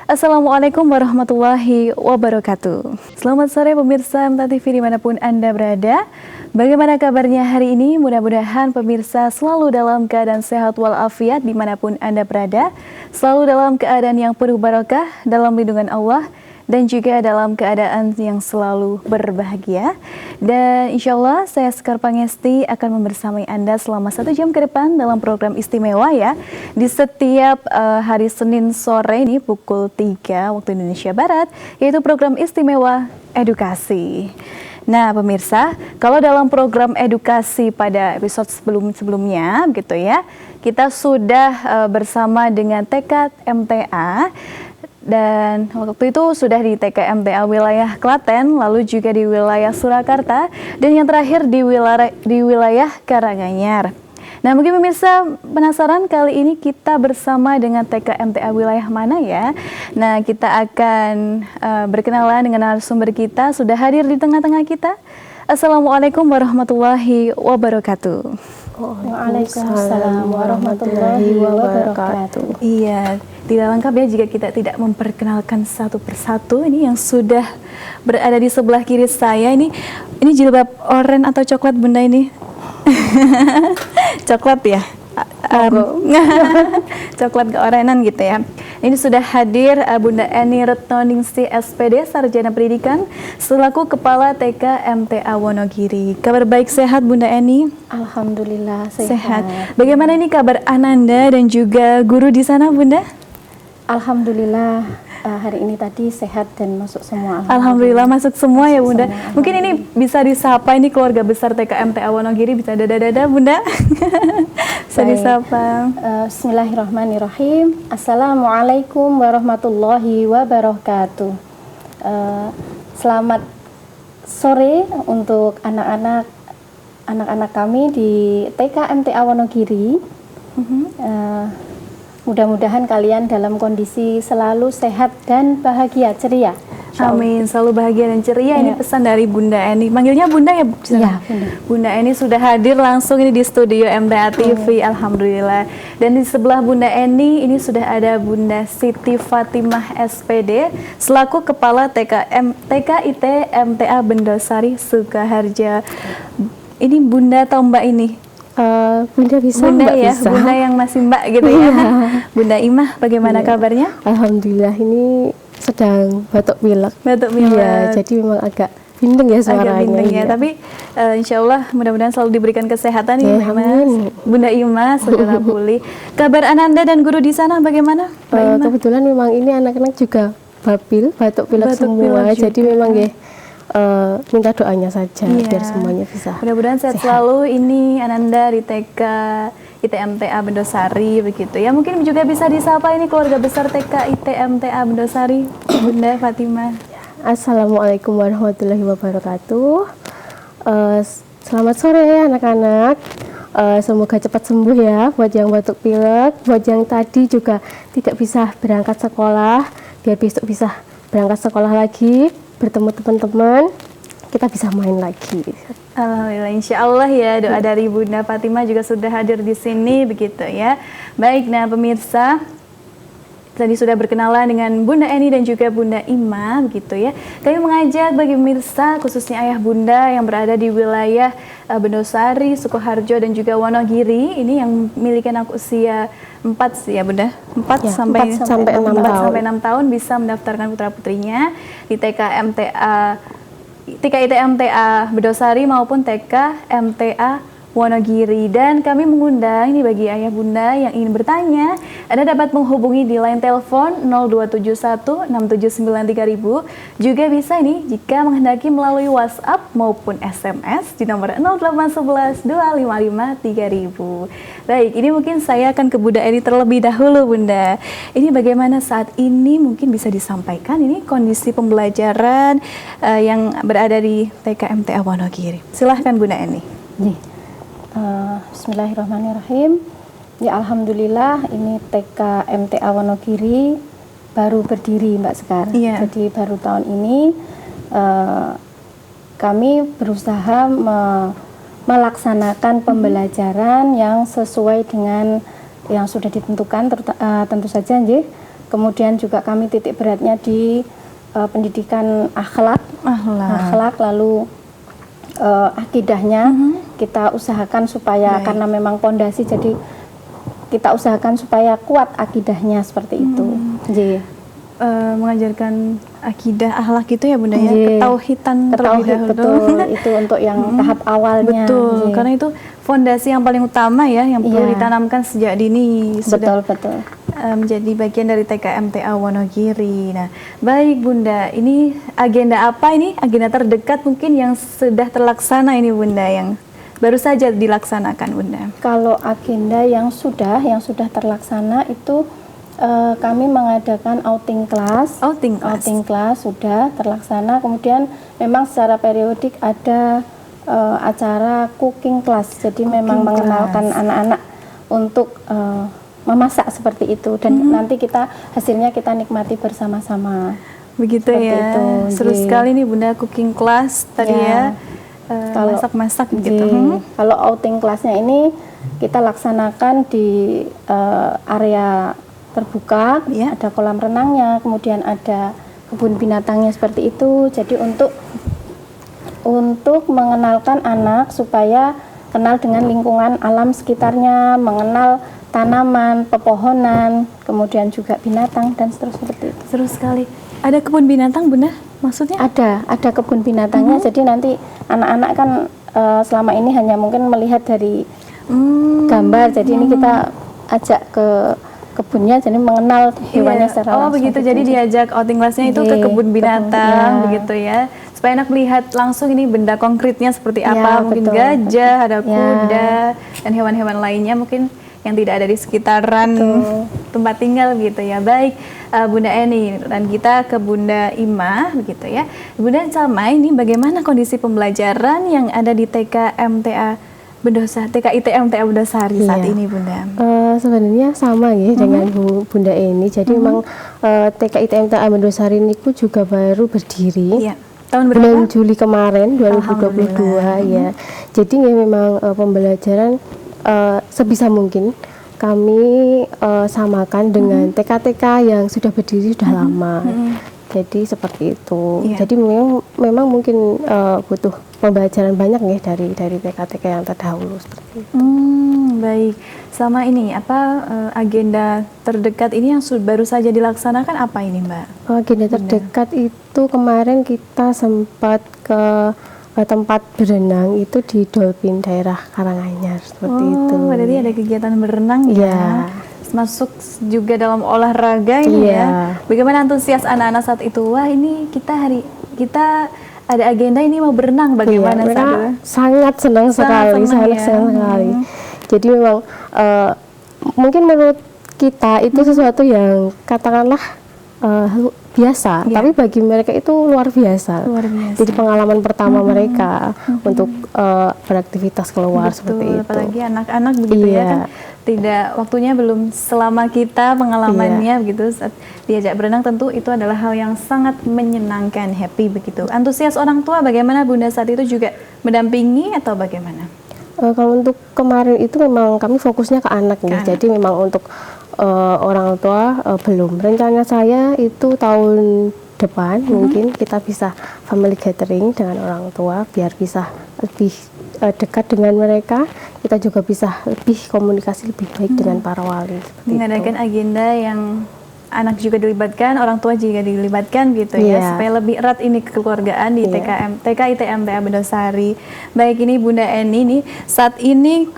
Assalamualaikum warahmatullahi wabarakatuh. Selamat sore pemirsa MTA TV dimanapun Anda berada. Bagaimana kabarnya hari ini? Mudah-mudahan pemirsa selalu dalam keadaan sehat walafiat dimanapun Anda berada. Selalu dalam keadaan yang penuh barokah, dalam lindungan Allah, dan juga dalam keadaan yang selalu berbahagia. Dan insya Allah saya Sekar Pangesti akan membersamai Anda selama 1 jam ke depan dalam program istimewa ya. Di setiap hari Senin sore ini pukul 3 waktu Indonesia Barat, yaitu program istimewa edukasi. Nah pemirsa, kalau dalam program edukasi pada episode sebelumnya gitu ya, kita sudah bersama dengan TK MTA. Dan waktu itu sudah di TK MTA wilayah Klaten, lalu juga di wilayah Surakarta, dan yang terakhir di wilayah Karanganyar. Nah mungkin pemirsa penasaran kali ini kita bersama dengan TK MTA wilayah mana ya? Nah kita akan berkenalan dengan narasumber kita, sudah hadir di tengah-tengah kita. Assalamualaikum warahmatullahi wabarakatuh. Waalaikumsalam warahmatullahi wabarakatuh. Iya, tidak lengkap ya jika kita tidak memperkenalkan satu persatu. Ini yang sudah berada di sebelah kiri saya. Ini jilbab oranye atau coklat Bunda ini? Coklat ya? Coklat keorenan gitu ya. Ini sudah hadir Bunda Eni Retnoningsi SPD, Sarjana Pendidikan, selaku Kepala TK MTA Wonogiri. Kabar baik sehat Bunda Eni? Alhamdulillah sehat. Bagaimana ini kabar Ananda dan juga guru di sana Bunda? Alhamdulillah hari ini tadi sehat dan masuk semua. Alhamdulillah masuk semua ya Bunda. Mungkin ini bisa disapa, ini keluarga besar TK MTA Wonogiri, bisa dada-dada Bunda. Bisa disapa. Bismillahirrahmanirrahim. Assalamualaikum warahmatullahi wabarakatuh. Selamat sore untuk anak-anak kami di TK MTA Wonogiri. Mudah-mudahan kalian dalam kondisi selalu sehat dan bahagia, ceria. Amin, selalu bahagia dan ceria. Ini pesan dari Bunda Eni. Manggilnya Bunda ya? Iya, Bunda Eni sudah hadir langsung ini di studio MTA TV. Alhamdulillah. Dan di sebelah Bunda Eni ini sudah ada Bunda Siti Fatimah SPD selaku Kepala TKIT MTA Bendosari Sukaharja. Ini Bunda atau Mbak ini? Bunda bisa, Bunda Mbak ya, bisa. Bunda yang masih Mbak gitu ya. Bunda Imah, bagaimana kabarnya? Alhamdulillah ini sedang batuk pilek. Batuk pilek. Iya, jadi memang agak bindeng ya suaranya. Agak bindeng ya, tapi insya Allah mudah-mudahan selalu diberikan kesehatan ya, Mas. Bunda Imah segera pulih. Kabar Ananda dan guru di sana bagaimana? Kebetulan memang ini anak-anak juga batuk pilek semua, jadi memang ya minta doanya saja biar semuanya bisa. Mudah-mudahan sehat selalu. Ini Ananda di TK IT MTA Bendosari begitu ya. Mungkin juga bisa disapa ini keluarga besar TK IT MTA Bendosari, Bunda Fatimah. Assalamualaikum warahmatullahi wabarakatuh. Selamat sore anak-anak. Semoga cepat sembuh ya buat yang batuk pilek, buat yang tadi juga tidak bisa berangkat sekolah, biar besok bisa berangkat sekolah lagi, bertemu teman-teman, kita bisa main lagi. Alhamdulillah, insya Allah ya, doa dari Bunda Fatimah juga sudah hadir di sini begitu ya. Baik, nah pemirsa, tadi sudah berkenalan dengan Bunda Eni dan juga Bunda Ima begitu ya. Kami mengajak bagi pemirsa, khususnya ayah bunda yang berada di wilayah Bendosari, Sukoharjo dan juga Wonogiri, ini yang memiliki anak usia 4 ya Bunda, 4 sampai 6 tahun bisa mendaftarkan putra-putrinya di TK IT MTA Bendosari maupun TK MTA Wonogiri. Dan kami mengundang ini bagi ayah bunda yang ingin bertanya, Anda dapat menghubungi di line telepon 02716793.000. Juga bisa ini jika menghendaki melalui WhatsApp maupun SMS di nomor 08112553.000. Baik, ini mungkin saya akan ke Bunda Eni terlebih dahulu Bunda. Ini bagaimana saat ini mungkin bisa disampaikan ini kondisi pembelajaran yang berada di TK MTA Wonogiri. Silahkan Bunda Eni. Bismillahirrahmanirrahim. Ya alhamdulillah ini TK MTA Wonogiri baru berdiri Mbak Sekar. Jadi baru tahun ini kami berusaha melaksanakan pembelajaran yang sesuai dengan yang sudah ditentukan, tentu saja Kemudian juga kami titik beratnya di pendidikan akhlak, lalu akidahnya kita usahakan supaya karena memang pondasi, jadi kita usahakan supaya kuat akidahnya seperti itu. Mengajarkan akidah akhlak gitu ya Bunda ya, ketauhidan terlebih dahulu. Betul, itu untuk yang tahap awalnya. Betul, karena itu fondasi yang paling utama ya, yang perlu ditanamkan sejak dini. Sudah menjadi bagian dari TK MTA Wonogiri. Nah, baik Bunda, ini agenda apa ini? Agenda terdekat mungkin yang sudah terlaksana ini Bunda, yang baru saja dilaksanakan Bunda. Kalau agenda yang sudah terlaksana itu kami mengadakan outing class. Outing class sudah terlaksana. Kemudian memang secara periodik ada acara cooking class. Jadi memang mengenalkan anak-anak untuk memasak seperti itu, dan nanti hasilnya kita nikmati bersama-sama. Begitu seperti ya. Itu. Seru sekali nih Bunda, cooking class tadi ya. Kalau masak-masak gitu. Kalau outing classnya ini kita laksanakan di area terbuka, ada kolam renangnya, kemudian ada kebun binatangnya seperti itu. Jadi untuk mengenalkan anak supaya kenal dengan lingkungan alam sekitarnya, mengenal tanaman, pepohonan, kemudian juga binatang dan seterusnya seperti itu. Seru sekali. Ada kebun binatang Bunda? Maksudnya? Ada kebun binatangnya. Jadi nanti anak-anak kan selama ini hanya mungkin melihat dari gambar. Jadi ini kita ajak ke kebunnya, jadi mengenal hewannya secara langsung. Begitu, jadi diajak outing classnya itu ke kebun binatang, begitu ya, supaya anak melihat langsung ini benda konkretnya seperti apa, mungkin gajah, ada kuda, dan hewan-hewan lainnya mungkin yang tidak ada di sekitaran tempat tinggal gitu ya. Baik Bunda Eni, dan kita ke Bunda Ima begitu ya. Bunda Salma, ini bagaimana kondisi pembelajaran yang ada di TK MTA TK ITM MTA Bendosari saat ini Bunda? Sebenarnya sama ya dengan Bunda Eni. Jadi memang TK ITM MTA Bendosari ini juga baru berdiri. Tahun bulan Juli kemarin 2022 ya. Jadi memang pembelajaran sebisa mungkin kami samakan dengan TK-TK yang sudah berdiri sudah lama. Jadi seperti itu. Jadi memang mungkin butuh pembelajaran banyak ya dari TK-TK yang terdahulu seperti itu. Baik. Sama ini agenda terdekat ini yang baru saja dilaksanakan apa ini Mbak? Agenda terdekat itu kemarin kita sempat ke tempat berenang itu di Dolphin daerah Karanganyar seperti itu. Berarti ada kegiatan berenang ya. Masuk juga dalam olahraga ini ya. Bagaimana antusias anak-anak saat itu? Wah, ini kita ada agenda ini mau berenang, bagaimana saat itu? Sangat senang sekali, sangat senang sekali. Jadi memang mungkin menurut kita itu sesuatu yang katakanlah biasa, tapi bagi mereka itu luar biasa. Jadi pengalaman pertama mereka untuk beraktivitas keluar seperti itu. Apalagi anak-anak begitu ya kan, tidak waktunya belum selama kita pengalamannya begitu. Saat diajak berenang tentu itu adalah hal yang sangat menyenangkan, happy begitu. Antusias orang tua bagaimana Bunda saat itu, juga mendampingi atau bagaimana? Kalau untuk kemarin itu memang kami fokusnya ke anak nih. Jadi memang untuk orang tua belum. Rencana saya itu tahun depan mungkin kita bisa family gathering dengan orang tua biar bisa lebih dekat dengan mereka. Kita juga bisa lebih komunikasi lebih baik dengan para wali. Mengadakan agenda yang anak juga dilibatkan, orang tua juga dilibatkan gitu ya, supaya lebih erat ini kekeluargaan di TK ITM MTA Bendosari. Baik, ini Bunda Eni nih, saat ini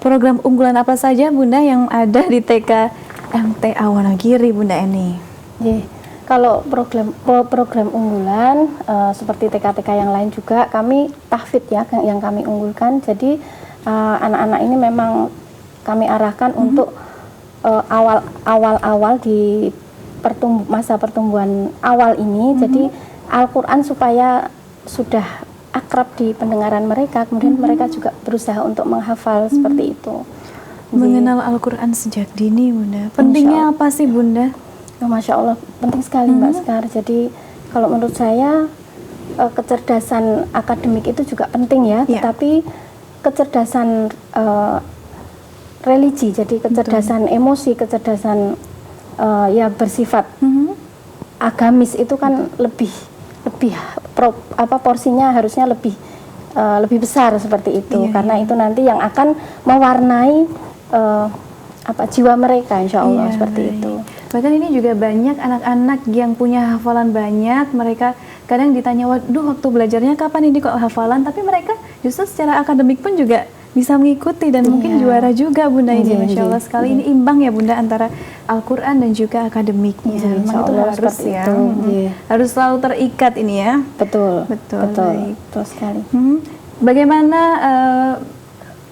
program unggulan apa saja Bunda yang ada di TK MTA Wonogiri Bunda Eni? Kalau program unggulan seperti TK-TK yang lain juga kami tahfidz ya yang kami unggulkan. Jadi anak-anak ini memang kami arahkan untuk awal-awal di masa pertumbuhan awal ini, jadi Al-Quran supaya sudah akrab di pendengaran mereka, kemudian mereka juga berusaha untuk menghafal seperti itu. Mengenal Al-Quran sejak dini Bunda, pentingnya apa sih Bunda? Masya Allah, penting sekali Mbak Sekar. Jadi kalau menurut saya kecerdasan akademik itu juga penting ya, tetapi kecerdasan religi, jadi kecerdasan emosi, kecerdasan ya bersifat agamis itu kan lebih porsinya harusnya lebih besar seperti itu, karena itu nanti yang akan mewarnai jiwa mereka, insya Allah seperti itu. Bahkan ini juga banyak anak-anak yang punya hafalan banyak, mereka kadang ditanya, waduh waktu belajarnya kapan ini kok hafalan, tapi mereka justru secara akademik pun juga bisa mengikuti dan mungkin juara juga Bunda ini, Masya Allah sekali. Ini imbang ya Bunda antara Al-Quran dan juga akademiknya. Memang itu harus ya, harus selalu terikat ini ya. Betul. Baik. Betul sekali. Bagaimana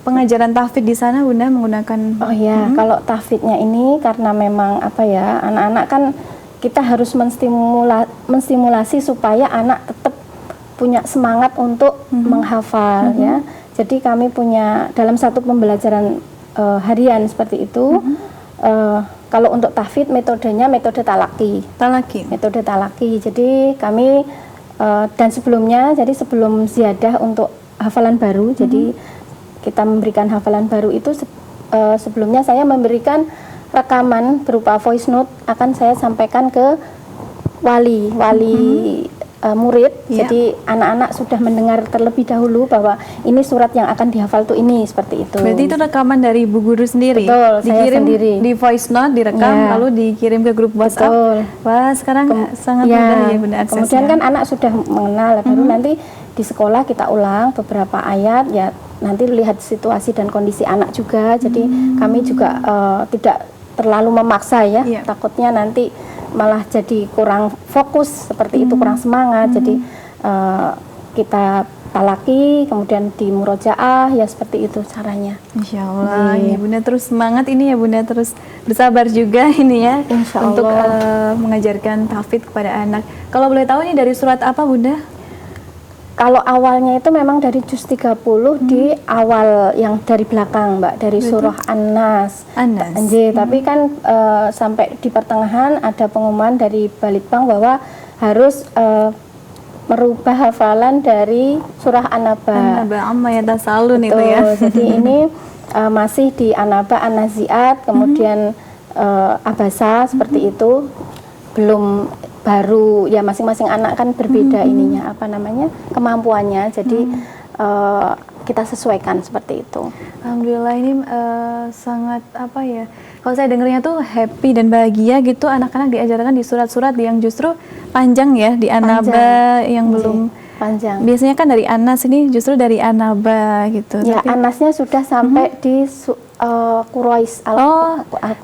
pengajaran tahfidz di sana Bunda menggunakan? Kalau tahfidznya ini karena memang anak-anak kan kita harus menstimulasi supaya anak tetap punya semangat untuk menghafal ya. Jadi kami punya dalam satu pembelajaran harian seperti itu. Kalau untuk tahfidz metodenya metode talaki. Metode talaki. Jadi kami dan sebelumnya, jadi sebelum ziyadah untuk hafalan baru, jadi kita memberikan hafalan baru itu sebelumnya saya memberikan rekaman berupa voice note, akan saya sampaikan ke wali murid. Jadi anak-anak sudah mendengar terlebih dahulu bahwa ini surat yang akan dihafal tuh ini, seperti itu. Berarti itu rekaman dari Bu Guru sendiri? Betul, dikirim saya sendiri. Di voice note, direkam lalu dikirim ke grup WhatsApp. Betul. Wah, sekarang sangat mudah ya Bunda aksesnya. Kemudian kan anak sudah mengenal, baru nanti di sekolah kita ulang beberapa ayat ya, nanti lihat situasi dan kondisi anak juga. Jadi kami juga tidak terlalu memaksa ya, takutnya nanti malah jadi kurang fokus seperti itu, kurang semangat. Jadi kita talaki, kemudian di murojaah ya, seperti itu caranya. Insya Allah ya Bunda terus semangat ini ya Bunda, terus bersabar juga ini ya untuk mengajarkan tahfidz kepada anak. Kalau boleh tahu ini dari surat apa Bunda? Kalau awalnya itu memang dari juz 30 di awal yang dari belakang Mbak, dari surah An-Nas. Tapi kan sampai di pertengahan ada pengumuman dari Balitbank bahwa harus merubah hafalan dari surah An-Naba. Amma yatasalun itu ya. Jadi ini masih di An-Naba, An-Nazi'at, kemudian Abasa seperti itu. Belum baru ya, masing-masing anak kan berbeda ininya kemampuannya, jadi kita sesuaikan seperti itu. Alhamdulillah ini sangat kalau saya dengarnya tuh happy dan bahagia gitu, anak-anak diajarkan di surat-surat yang justru panjang ya, di An-Naba yang belum panjang. Biasanya kan dari Anas, ini justru dari An-Naba gitu. Ya, tapi Anasnya sudah sampai di Quraisy.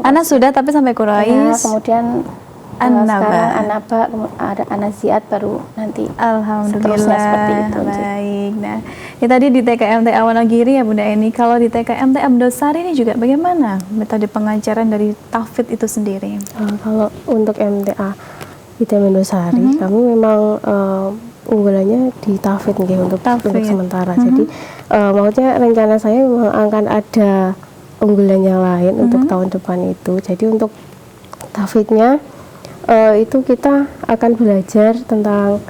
Anas sudah tapi sampai Quraisy. Ya, kemudian sekarang An-Naba, ada An-Nazi'at, baru nanti Alhamdulillah seperti itu. Baik. Nah, ini tadi di TKMTA Wonogiri ya Bunda Eni. Kalau di TKMTA Indosari ini juga bagaimana metode pengajaran dari tahfidz itu sendiri? Kalau untuk MTA Indosari, kami memang unggulannya di tahfidz untuk sementara. Jadi maksudnya rencana saya memang akan ada unggulan yang lain untuk tahun depan itu. Jadi untuk tahfidznya itu kita akan belajar tentang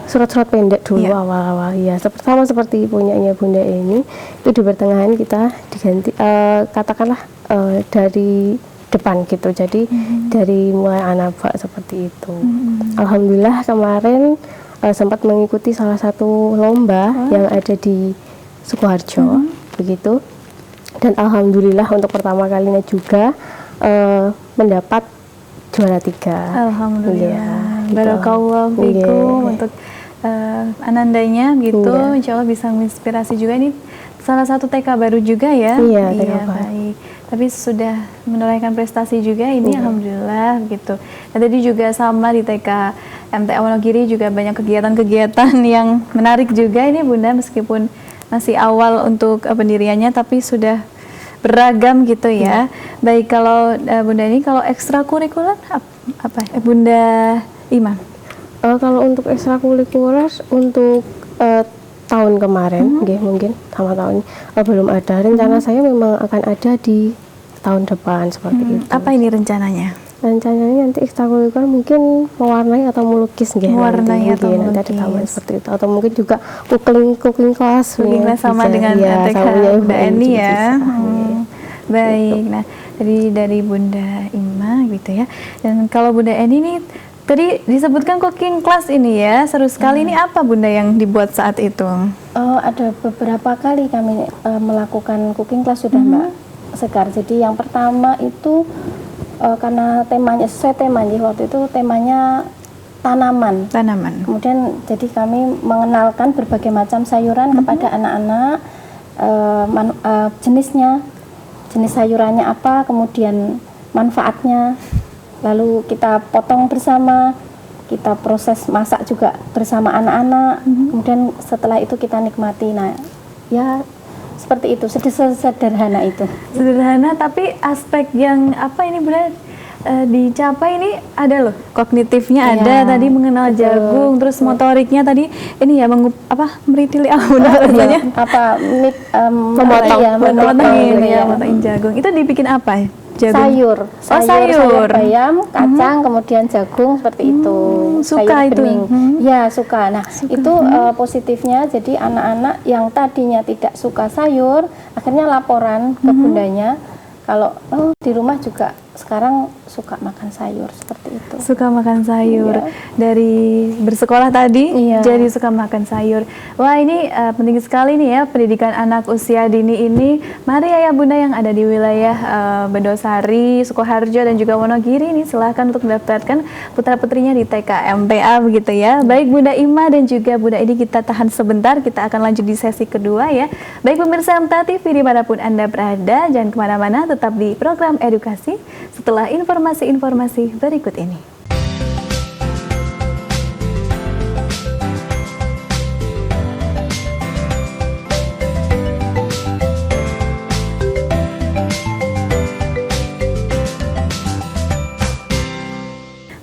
surat-surat pendek dulu awal-awal ya, sama seperti punyanya Bunda ini. Itu di pertengahan kita diganti katakanlah dari depan gitu, jadi dari mulai An-Naba seperti itu. Alhamdulillah kemarin sempat mengikuti salah satu lomba yang ada di Sukoharjo begitu, dan alhamdulillah untuk pertama kalinya juga mendapat juara 3. Alhamdulillah. Barakallahu fikum untuk anandanya gitu. Insya Allah bisa menginspirasi juga. Ini salah satu TK baru juga ya. Iya, baik. Tapi sudah menorehkan prestasi juga ini, alhamdulillah gitu. Dan tadi juga sama di TK MTA Wonogiri juga banyak kegiatan-kegiatan yang menarik juga ini Bunda, meskipun masih awal untuk pendiriannya tapi sudah beragam gitu ya. Baik, kalau Bunda ini kalau ekstrakurikuler apa Bunda Iman? Kalau untuk ekstrakurikuler untuk tahun kemarin, mungkin sama tahun belum ada. Rencana saya memang akan ada di tahun depan seperti itu. Apa ini rencananya? Rencananya nanti ekstrakurikuler mungkin mewarnai atau melukis mewarnai atau melukis. Nanti ada taman seperti itu, atau mungkin juga cooking class sama dengan TK Mbak Eni ya. Baik, nah dari Bunda Iman gitu ya. Dan kalau Bunda Eni nih tadi disebutkan cooking class ini ya, seru sekali. Ini apa Bunda yang dibuat saat itu? Ada beberapa kali kami melakukan cooking class sudah Mbak Sekar. Jadi yang pertama itu karena temanya sesuai temanya, waktu itu temanya tanaman. Kemudian jadi kami mengenalkan berbagai macam sayuran kepada anak-anak, jenisnya, jenis sayurannya apa, kemudian manfaatnya, lalu kita potong bersama, kita proses masak juga bersama anak-anak, kemudian setelah itu kita nikmati. Nah, ya seperti itu, sederhana itu. Sederhana, tapi aspek yang apa ini Bunda dicapai ini ada loh, kognitifnya ada, tadi mengenal jagung, terus motoriknya tadi ini ya meritili memotong jagung. Itu dibikin apa? Jagung. Sayur bayam, kacang, kemudian jagung seperti itu. Suka itu? Ya, suka. Nah, itu positifnya, jadi anak-anak yang tadinya tidak suka sayur, akhirnya laporan ke bundanya, kalau di rumah juga sekarang suka makan sayur, seperti itu. Suka makan sayur, dari bersekolah tadi jadi suka makan sayur. Wah, ini penting sekali nih ya, pendidikan anak usia dini ini. Mari ayah bunda yang ada di wilayah Bedosari, Sukoharjo dan juga Wonogiri ini silahkan untuk mendaftarkan putra-putrinya di TK MTA begitu ya. Baik Bunda Ima dan juga Bunda Edi, kita tahan sebentar, kita akan lanjut di sesi kedua ya. Baik pemirsa MTA TV dimanapun Anda berada, jangan kemana-mana, tetap di program edukasi setelah informasi-informasi berikut ini.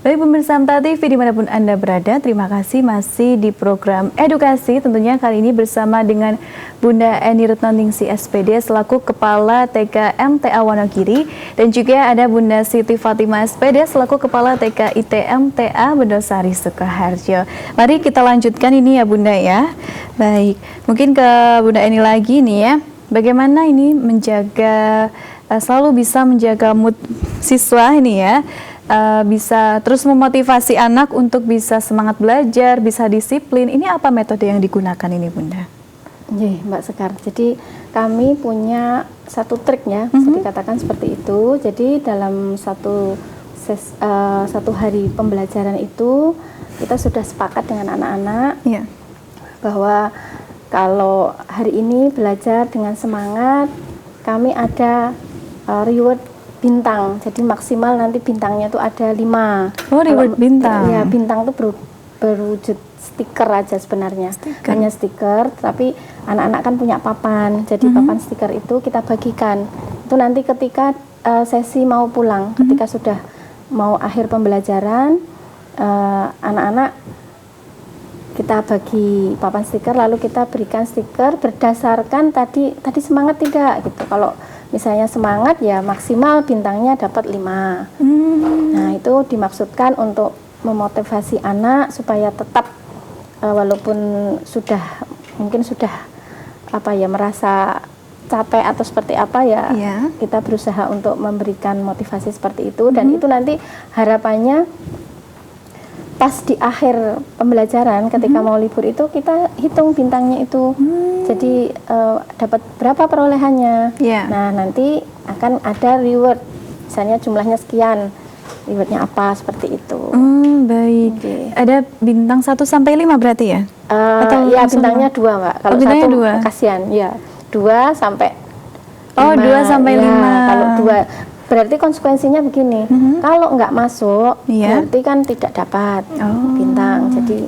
Baik pemirsa MTA TV dimanapun Anda berada, terima kasih masih di program edukasi. Tentunya kali ini bersama dengan Bunda Eni Retnoningsi SPD selaku Kepala TK MTA Wonogiri, dan juga ada Bunda Siti Fatimah SPD selaku Kepala TK IT MTA Bedosari Sukoharjo. Mari kita lanjutkan ini ya Bunda ya. Baik, mungkin ke Bunda Eni lagi nih ya. Bagaimana ini menjaga, selalu bisa menjaga mood siswa ini ya, bisa terus memotivasi anak untuk bisa semangat belajar, bisa disiplin. Ini apa metode yang digunakan ini Bunda? Mbak Sekar, jadi kami punya satu triknya, bisa dikatakan seperti itu. Jadi dalam satu hari pembelajaran itu kita sudah sepakat dengan anak-anak bahwa kalau hari ini belajar dengan semangat, kami ada reward bintang. Jadi maksimal nanti bintangnya itu ada 5. Oh, reward bintang. Ya, bintang itu berwujud stiker aja sebenarnya. Hanya stiker, tapi anak-anak kan punya papan. Jadi papan stiker itu kita bagikan. Itu nanti ketika sesi mau pulang, ketika sudah mau akhir pembelajaran, anak-anak kita bagi papan stiker, lalu kita berikan stiker berdasarkan tadi semangat tidak gitu. Kalau misalnya semangat ya maksimal bintangnya dapat 5. Nah, itu dimaksudkan untuk memotivasi anak supaya tetap walaupun mungkin sudah merasa capek atau seperti apa ya, kita berusaha untuk memberikan motivasi seperti itu. Dan itu nanti harapannya pas di akhir pembelajaran ketika mau libur itu kita hitung bintangnya itu. Jadi dapat berapa perolehannya. Nah, nanti akan ada reward, misalnya jumlahnya sekian, rewardnya apa, seperti itu. Baik. Ada bintang 1 sampai 5 berarti ya? Atau ya bintangnya 2 Mbak. Kalau bintangnya 1 kasihan ya 2 sampai 5. 2 sampai 5. Kalau 2 berarti konsekuensinya begini, kalau nggak masuk berarti kan tidak dapat bintang, jadi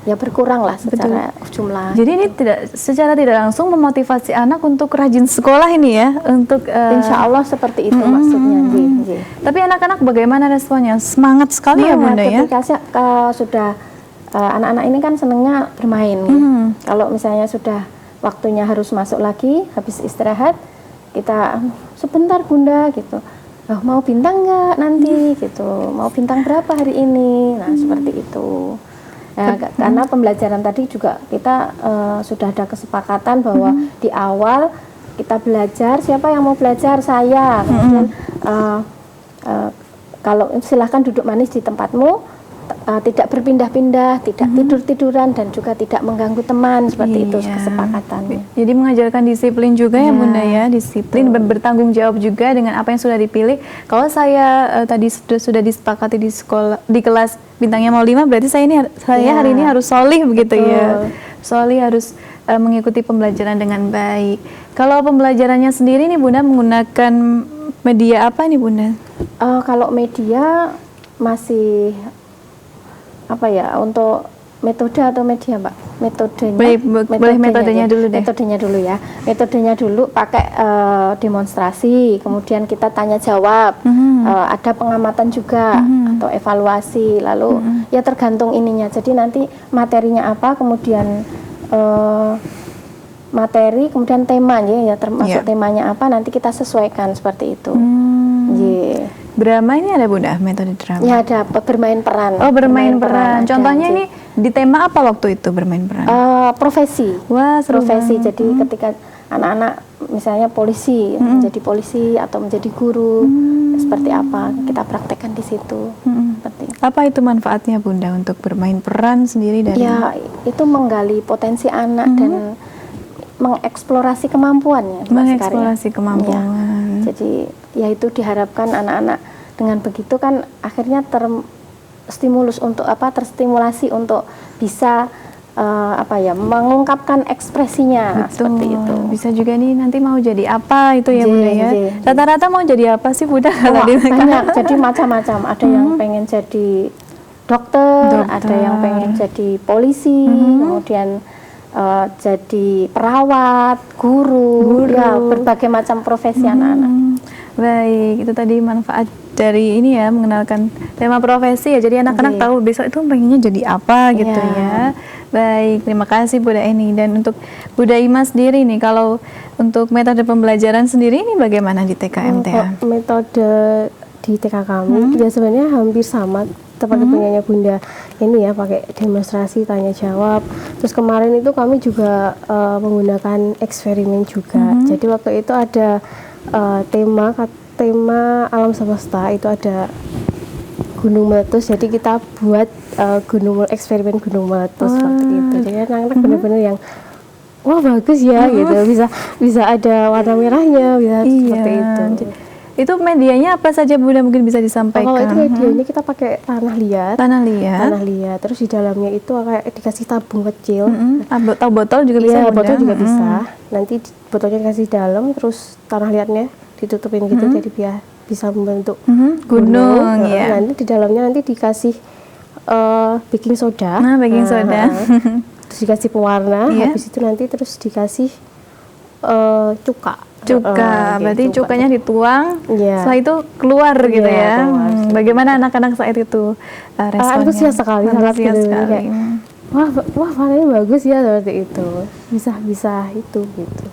ya berkurang lah secara jumlah. Jadi ini secara tidak langsung memotivasi anak untuk rajin sekolah ini ya, untuk Insya Allah seperti itu maksudnya. Tapi anak-anak bagaimana responnya? Semangat sekali ya Bunda ya? Ketika sudah anak-anak ini kan senangnya bermain. Kalau misalnya sudah waktunya harus masuk lagi, habis istirahat, kita sebentar Bunda gitu. Mau bintang nggak nanti gitu, mau bintang berapa hari ini, nah seperti itu. Karena pembelajaran tadi juga kita sudah ada kesepakatan bahwa di awal kita belajar, siapa yang mau belajar, saya, kemudian kalau silahkan duduk manis di tempatmu, tidak berpindah-pindah, tidak tidur-tiduran, dan juga tidak mengganggu teman, seperti itu kesepakatannya. Jadi mengajarkan disiplin juga ya Bunda ya, disiplin dan bertanggung jawab juga dengan apa yang sudah dipilih. Kalau saya tadi sudah disepakati di sekolah, di kelas bintangnya mau 5, berarti saya hari ini harus solih begitu ya. Solih harus mengikuti pembelajaran dengan baik. Kalau pembelajarannya sendiri nih Bunda menggunakan media apa nih Bunda? Kalau media masih apa ya, untuk metode atau media Mbak? Metodenya dulu deh. Metodenya dulu ya. Metodenya dulu pakai demonstrasi, kemudian kita tanya jawab, ada pengamatan juga atau evaluasi, lalu ya tergantung ininya. Jadi nanti materinya apa, kemudian materi, kemudian temanya ya, termasuk temanya apa, nanti kita sesuaikan seperti itu. Drama ini ada Bunda, metode drama? Ya ada, bermain peran. Oh, bermain peran. Contohnya ini di tema apa waktu itu bermain peran? Profesi. Wah, profesi. Jadi ketika anak-anak misalnya polisi, menjadi polisi atau menjadi guru, seperti apa, kita praktekkan di situ. Apa itu manfaatnya Bunda untuk bermain peran sendiri dari? Ya, itu menggali potensi anak dan mengeksplorasi kemampuannya. Mengeksplorasi kemampuan. Ya. Jadi ya itu diharapkan anak-anak dengan begitu kan akhirnya terstimulasi untuk bisa mengungkapkan ekspresinya. Betul. Seperti itu. Bisa juga nih nanti mau jadi apa itu ya Bunda ya. Rata-rata mau jadi apa sih Bunda? Banyak, jadi macam-macam. Ada yang pengen jadi dokter, ada yang pengen jadi polisi, kemudian jadi perawat, guru, ya berbagai macam profesi anak-anak. Baik, itu tadi manfaat dari ini ya, mengenalkan tema profesi ya. Jadi anak-anak tahu besok itu pengennya jadi apa gitu ya. Baik, terima kasih Bunda Eni. Dan untuk Bunda Ima sendiri nih, kalau untuk metode pembelajaran sendiri ini bagaimana di TK-MTA? Metode di TK kami ya sebenarnya hampir sama seperti punyanya Bunda ini ya, pakai demonstrasi, tanya jawab. Terus kemarin itu kami juga menggunakan eksperimen juga. Jadi waktu itu ada tema alam semesta, itu ada gunung meletus. Jadi kita buat eksperimen gunung meletus seperti itu. Jadi anak-anak benar-benar yang wah bagus ya gitu, bisa ada warna merahnya, bisa seperti itu. Itu medianya apa saja Bunda, mungkin bisa disampaikan? Kalau itu medianya kita pakai tanah liat. Terus di dalamnya itu kayak dikasih tabung kecil. Atau botol juga bisa? Iya, botol juga bisa. Nanti botolnya dikasih dalam, terus tanah liatnya ditutupin gitu, jadi biar bisa membentuk gunung. Nanti di dalamnya nanti dikasih baking soda. Baking soda. Terus dikasih pewarna. Habis itu nanti terus dikasih cuka, berarti cuka cukanya dituang, setelah itu keluar gitu ya. Bagaimana anak-anak saat itu responnya? Antusias sekali, kayak, wah warnanya bagus ya, seperti itu. Bisa itu gitu.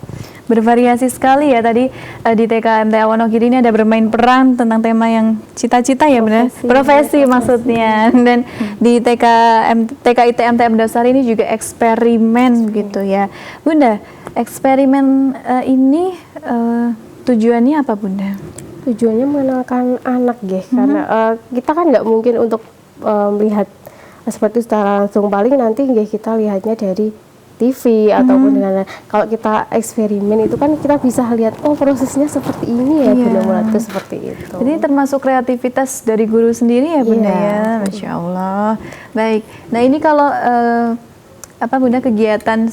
Bervariasi sekali ya tadi di TK-MTA Wonogiri ini ada bermain peran tentang tema yang cita-cita ya benar, profesi maksudnya. Dan di TKIT MTM Dasar ini juga eksperimen gitu ya Bunda. Eksperimen ini tujuannya apa Bunda? Tujuannya mengenalkan anak karena kita kan nggak mungkin untuk melihat seperti secara langsung, paling nanti kita lihatnya dari TV ataupun dengan kalau kita eksperimen itu kan kita bisa lihat prosesnya seperti ini ya, gunung meletus seperti itu. Jadi termasuk kreativitas dari guru sendiri ya Bunda ya, Masya Allah. Baik, nah ini kalau Bunda kegiatan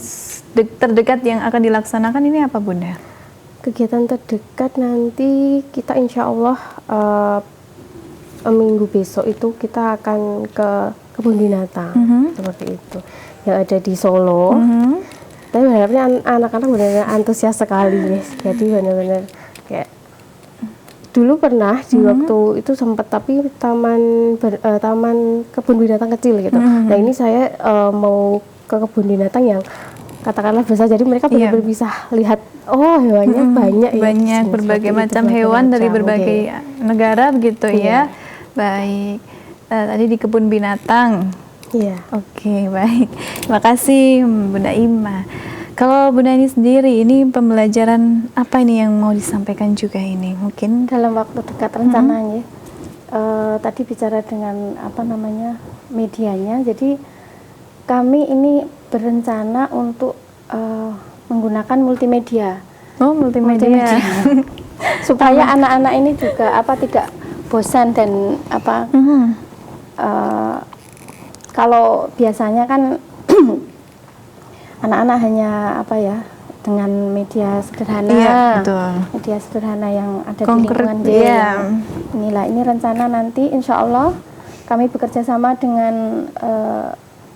terdekat yang akan dilaksanakan ini apa Bunda? Kegiatan terdekat nanti kita insya Allah minggu besok itu kita akan ke kebun binatang seperti itu yang ada di Solo. Tapi benar-benar anak-anak benar-benar antusias sekali guys. Jadi benar-benar kayak dulu pernah di waktu itu sempat, tapi taman kebun binatang kecil gitu. Nah ini saya mau ke kebun binatang yang katakanlah besar, jadi mereka benar-benar bisa lihat hewannya banyak berbagai macam hewan dari berbagai negara begitu ya. Baik, tadi di kebun binatang. Oke, baik. Terima kasih Bunda Ima. Kalau Bunda ini sendiri, ini pembelajaran apa ini yang mau disampaikan juga ini? Mungkin dalam waktu dekat rencananya tadi bicara dengan apa namanya medianya, jadi kami ini berencana untuk menggunakan multimedia. Oh, multimedia. Supaya anak-anak ini juga apa tidak bosan dan apa kalau biasanya kan anak-anak hanya apa ya dengan media sederhana, iya, betul. media sederhana yang ada Konkret, di lingkungan iya. Inilah ini rencana nanti insya Allah kami bekerja sama dengan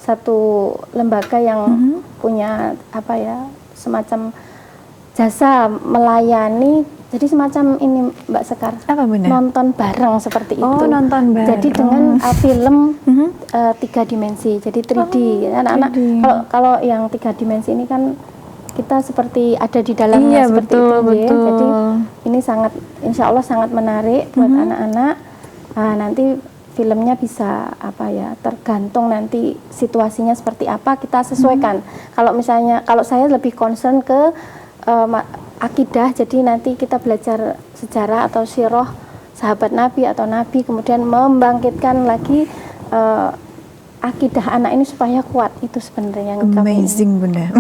satu lembaga yang punya apa ya semacam jasa melayani. Jadi semacam ini Mbak Sekar, apa Bunda? nonton bareng seperti Oh, itu. nonton bareng. Jadi dengan film 3 dimensi, jadi 3D. Anak-anak kalau yang 3 dimensi ini kan kita seperti ada di dalamnya, iya, seperti betul, itu. Ya. Betul. Jadi ini sangat, insya Allah sangat menarik buat anak-anak. Nah, nanti filmnya bisa apa ya, tergantung nanti situasinya seperti apa kita sesuaikan. Kalau misalnya, kalau saya lebih concern ke akidah, jadi nanti kita belajar sejarah atau sirah sahabat Nabi atau Nabi, kemudian membangkitkan lagi akidah anak ini supaya kuat. Itu sebenarnya yang amazing Bunda.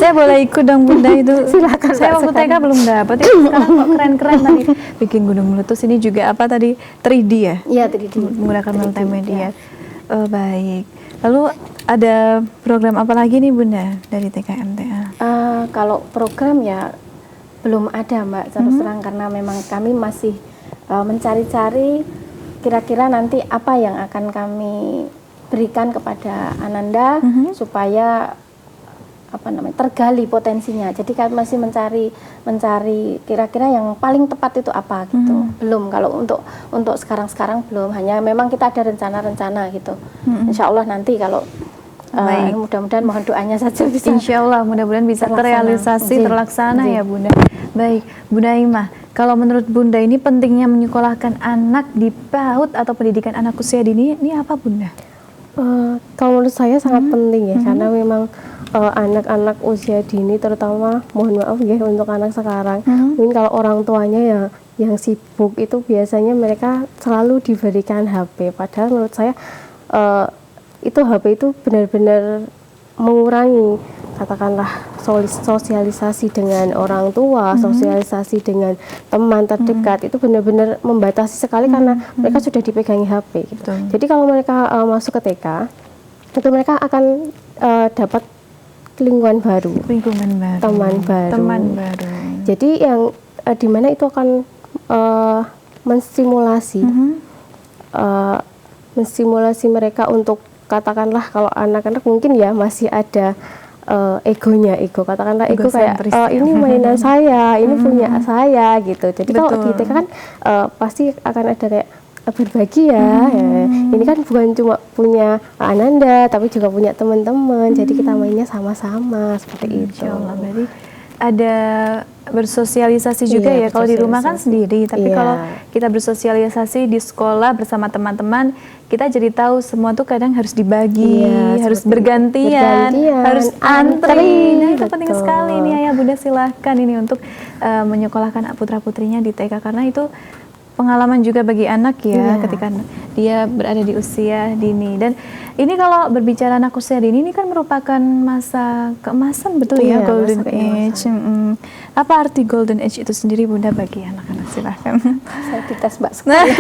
Saya boleh ikut dong Bunda itu. Silakan. Saya waktu TK belum dapat, itu sekarang kok keren-keren tadi. Bikin gunung meletus ini juga apa tadi 3D ya? Iya 3D. Menggunakan 3D, multimedia. ya. Oh, baik. Lalu ada program apa lagi nih Bunda dari TKMTA? Kalau program ya belum ada Mbak, terus terang karena memang kami masih mencari-cari kira-kira nanti apa yang akan kami berikan kepada Ananda supaya apa namanya tergali potensinya. Jadi kami masih mencari kira-kira yang paling tepat itu apa gitu. Belum, kalau untuk sekarang belum, hanya memang kita ada rencana-rencana gitu. Insya Allah nanti kalau mudah-mudahan mohon doanya saja bisa. Insya Allah mudah-mudahan bisa terrealisasi, terlaksana ya Bunda. Baik, Bunda Imah, kalau menurut Bunda ini pentingnya menyekolahkan anak di PAUD atau pendidikan anak usia dini ini apa Bunda? Kalau menurut saya sangat penting ya, karena memang anak-anak usia dini terutama, mohon maaf ya untuk anak sekarang, mungkin kalau orang tuanya ya yang sibuk itu biasanya mereka selalu diberikan HP, padahal menurut saya itu HP itu benar-benar mengurangi katakanlah sosialisasi dengan orang tua, sosialisasi dengan teman terdekat, itu benar-benar membatasi sekali karena mereka sudah dipegangi HP gitu. Jadi kalau mereka masuk ke TK itu mereka akan dapat lingkungan baru, teman baru. Jadi yang dimana itu akan menstimulasi mereka untuk katakanlah kalau anak-anak mungkin ya masih ada ego katakanlah ego kayak ini mainan saya, ini punya saya gitu. Jadi kalau di TK kan pasti akan ada kayak berbagi ya. Ini kan bukan cuma punya Ananda tapi juga punya teman-teman. Jadi kita mainnya sama-sama seperti itu. Insya Allah, berarti ada bersosialisasi juga ya. Kalau di rumah kan sendiri, tapi kalau kita bersosialisasi di sekolah bersama teman-teman, kita jadi tahu semua tuh kadang harus dibagi, harus bergantian, harus antri. Nah, itu penting sekali nih Ayah Bunda, silahkan ini untuk menyekolahkan putra-putrinya di TK, karena itu pengalaman juga bagi anak ya, ketika dia berada di usia dini. Dan ini kalau berbicara anak usia dini ini kan merupakan masa keemasan, betul ya, golden age. Apa arti golden age itu sendiri Bunda bagi anak-anak? Silahkan. Saya dites Mbak sekali.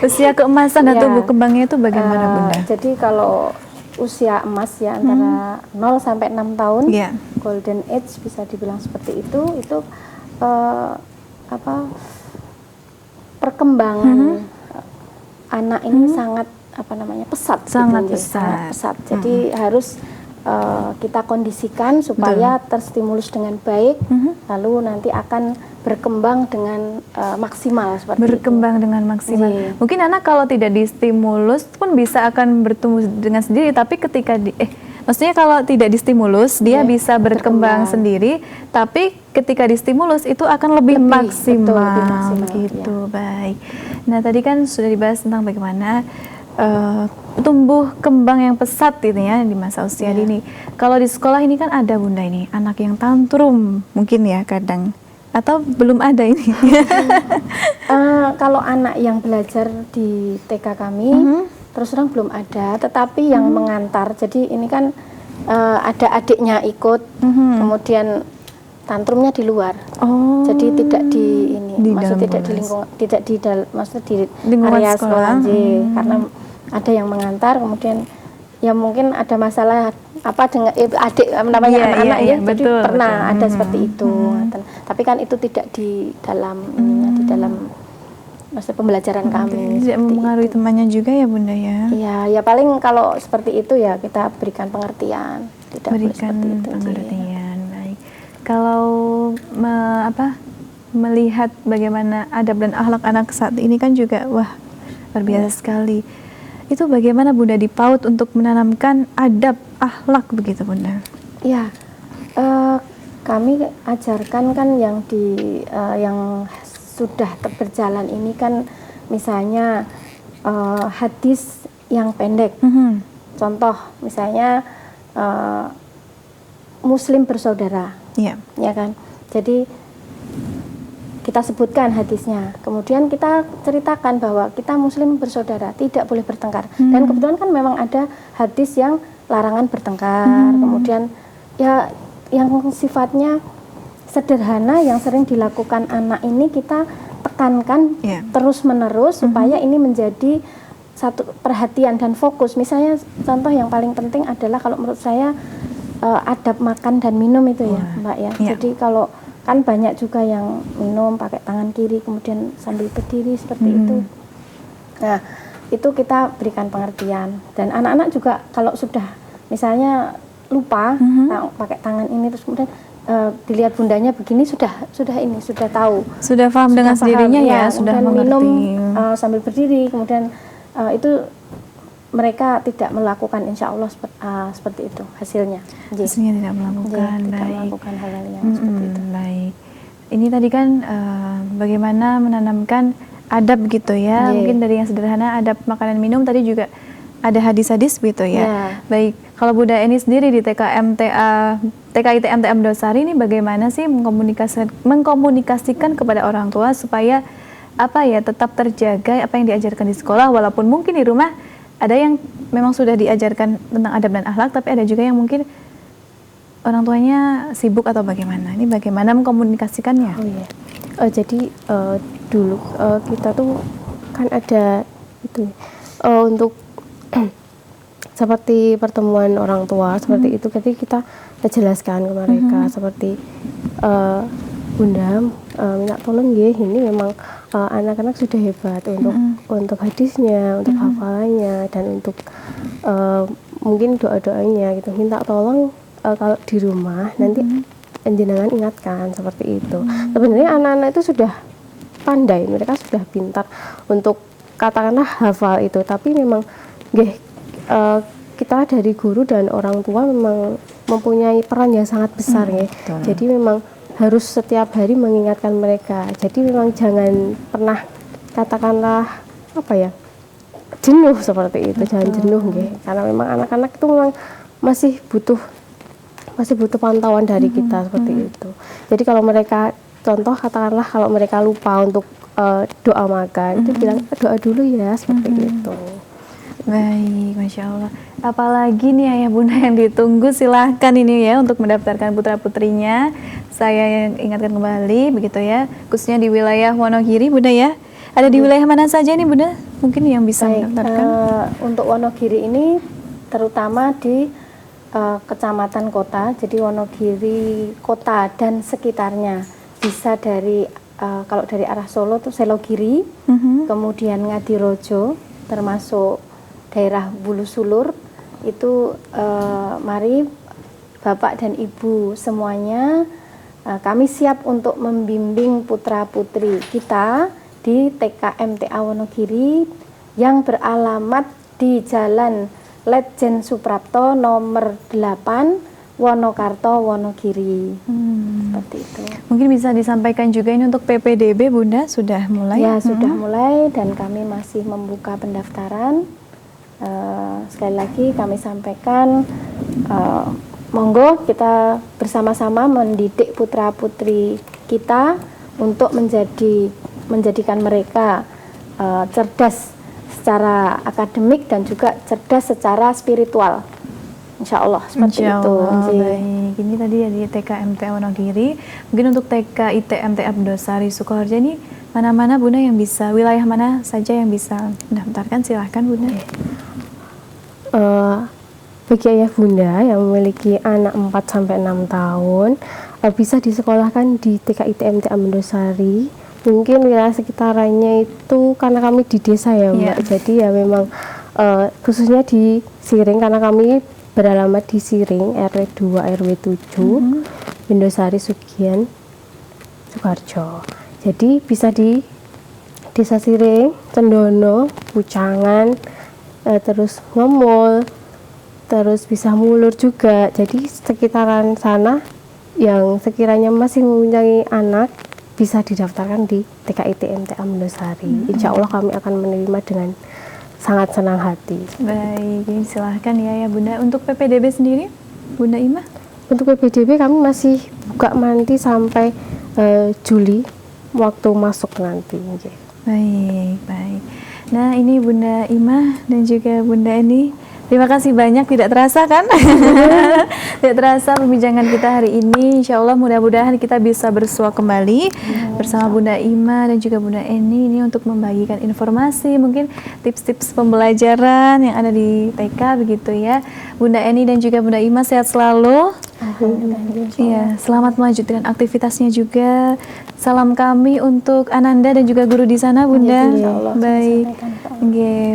Usia keemasan atau tumbuh kembangnya itu bagaimana Bunda? Jadi kalau usia emas ya antara 0 sampai 6 tahun, golden age bisa dibilang seperti itu perkembangan anak ini sangat pesat. Jadi harus kita kondisikan supaya terstimulus dengan baik, lalu nanti akan berkembang dengan maksimal seperti berkembang dengan maksimal. Mungkin anak kalau tidak distimulus pun bisa akan bertumbuh dengan sendiri, tapi ketika maksudnya kalau tidak distimulus dia bisa berkembang sendiri, tapi ketika distimulus itu akan lebih maksimal gitu. Baik. Nah, tadi kan sudah dibahas tentang bagaimana tumbuh kembang yang pesat gitu ya di masa usia dini. Kalau di sekolah ini kan ada Bunda ini anak yang tantrum mungkin ya kadang atau belum ada ini? Kalau anak yang belajar di TK kami, terus terang belum ada, tetapi yang mengantar. Jadi ini kan ada adiknya ikut, kemudian tantrumnya di luar. Jadi tidak di ini, maksud tidak di lingkungan, tidak di maksud di area sekolah, karena ada yang mengantar, kemudian ya mungkin ada masalah apa dengan adik namanya anak-anak ya, jadi pernah ada seperti itu. Tapi kan itu tidak di dalam masa pembelajaran kami. Tidak mempengaruhi temannya juga ya Bunda ya? Iya, ya paling kalau seperti itu ya kita berikan pengertian. Tidak berikan boleh seperti itu, pengertian. Baik. Kalau melihat bagaimana adab dan akhlak anak saat ini kan juga wah luar biasa sekali. Itu bagaimana Bunda di PAUD untuk menanamkan adab akhlak begitu Bunda? Iya, kami ajarkan kan yang yang sudah berjalan ini kan misalnya hadis yang pendek. Contoh misalnya Muslim bersaudara, ya kan. Jadi kita sebutkan hadisnya, kemudian kita ceritakan bahwa kita Muslim bersaudara, tidak boleh bertengkar. Dan kebetulan kan memang ada hadis yang larangan bertengkar. Kemudian ya yang sifatnya sederhana yang sering dilakukan anak ini kita tekankan terus menerus supaya ini menjadi satu perhatian dan fokus. Misalnya contoh yang paling penting adalah kalau menurut saya adab makan dan minum itu ya Mbak ya. Jadi kalau kan banyak juga yang minum pakai tangan kiri kemudian sambil berdiri seperti itu. Nah itu kita berikan pengertian, dan anak-anak juga kalau sudah misalnya lupa pakai tangan ini terus kemudian dilihat bundanya begini sudah tahu, sudah paham dengan sendirinya ya, sudah mengerti. Minum sambil berdiri kemudian itu mereka tidak melakukan, insya Allah seperti itu hasilnya. Hasilnya tidak melakukan, tidak melakukan hal-hal yang seperti itu. Baik. Ini tadi kan bagaimana menanamkan adab gitu ya, mungkin dari yang sederhana adab makanan minum, tadi juga ada hadis-hadis gitu ya. Baik, kalau Bunda Eni sendiri di TKIT MTA Mendosari ini bagaimana sih mengkomunikasikan kepada orang tua supaya tetap terjaga apa yang diajarkan di sekolah, walaupun mungkin di rumah ada yang memang sudah diajarkan tentang adab dan akhlak, tapi ada juga yang mungkin orang tuanya sibuk atau bagaimana. Ini bagaimana mengkomunikasikannya? Jadi dulu kita tuh kan ada itu untuk seperti pertemuan orang tua seperti itu, jadi kita jelaskan ke mereka seperti Bunda minta tolong ya, ini memang anak-anak sudah hebat untuk hadisnya, untuk hafalannya, dan untuk mungkin doa-doanya gitu. Minta tolong kalau di rumah nanti jenengan ingatkan seperti itu. Sebenarnya anak-anak itu sudah pandai, mereka sudah pintar untuk katakanlah hafal itu, tapi memang kita dari guru dan orang tua memang mempunyai peran yang sangat besar ya. Jadi memang harus setiap hari mengingatkan mereka. Jadi memang jangan pernah katakanlah jenuh seperti itu, jangan jenuh karena memang anak-anak itu memang masih butuh pantauan dari kita seperti itu. Jadi kalau mereka contoh katakanlah kalau mereka lupa untuk doa makan, itu bilang doa dulu ya seperti itu. Baik, Masya Allah. Apalagi nih ayah bunda yang ditunggu, silahkan ini ya untuk mendaftarkan putra-putrinya. Saya yang ingatkan kembali begitu ya, khususnya di wilayah Wonogiri Bunda ya. Ada di wilayah mana saja nih Bunda? Mungkin yang bisa mendaftarkan. Untuk Wonogiri ini terutama di kecamatan kota, jadi Wonogiri kota dan sekitarnya. Bisa dari kalau dari arah Solo tuh Selogiri, kemudian Ngadirojo, termasuk daerah Bulu Sulur, itu mari Bapak dan Ibu semuanya, kami siap untuk membimbing putra-putri kita di TK MTA Wonogiri yang beralamat di Jalan Letjen Suprapto nomor 8 Wonokarto Wonogiri. Seperti itu. Mungkin bisa disampaikan juga ini untuk PPDB Bunda sudah mulai? Ya, sudah mulai dan kami masih membuka pendaftaran. Sekali lagi kami sampaikan, monggo kita bersama-sama mendidik putra-putri kita untuk menjadikan mereka cerdas secara akademik dan juga cerdas secara spiritual. Insya Allah seperti itu. Baik, ini tadi ya di TK MTA Wonogiri. Mungkin untuk TK IT MTA Bendosari Sukoharjo ini mana-mana Bunda yang bisa, wilayah mana saja yang bisa mendaftarkan, silahkan Bunda. Bagi ayah bunda yang memiliki anak 4-6 tahun bisa disekolahkan di TK IT MTA Bendosari. Mungkin wilayah sekitarannya itu karena kami di desa ya Mbak, jadi ya memang khususnya di Siring karena kami beralamat di Siring RW 2 RW 7 Bendosari Sugian Sukoharjo. Jadi bisa di Desa Siring, Cendono, Pucangan, terus Ngomul, terus bisa Mulur juga. Jadi sekitaran sana yang sekiranya masih mempunyai anak bisa didaftarkan di TK IT MTA Bendosari. Insya Allah kami akan menerima dengan sangat senang hati. Baik, silahkan ya Bunda. Untuk PPDB sendiri, Bunda Imah? Untuk PPDB kami masih buka nanti sampai Juli waktu masuk nanti. Baik. Nah ini Bunda Imah dan juga Bunda Eni, terima kasih banyak, tidak terasa kan? Tidak terasa perbincangan kita hari ini. Insya Allah mudah-mudahan kita bisa bersua kembali bersama Bunda Imah dan juga Bunda Eni ini untuk membagikan informasi, mungkin tips-tips pembelajaran yang ada di TK begitu ya. Bunda Eni dan juga Bunda Imah sehat selalu. Iya, selamat melanjutkan aktivitasnya juga. Salam kami untuk Ananda dan juga guru di sana, Bunda. Baik.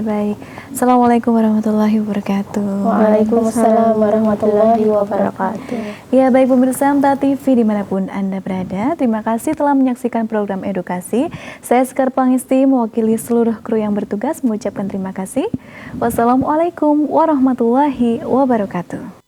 Baik. Assalamualaikum warahmatullahi wabarakatuh. Waalaikumsalam warahmatullahi wabarakatuh. Ya, baik pemirsa MTA TV dimanapun Anda berada, terima kasih telah menyaksikan program edukasi. Saya Sekar Pangisti mewakili seluruh kru yang bertugas mengucapkan terima kasih. Wassalamualaikum warahmatullahi wabarakatuh.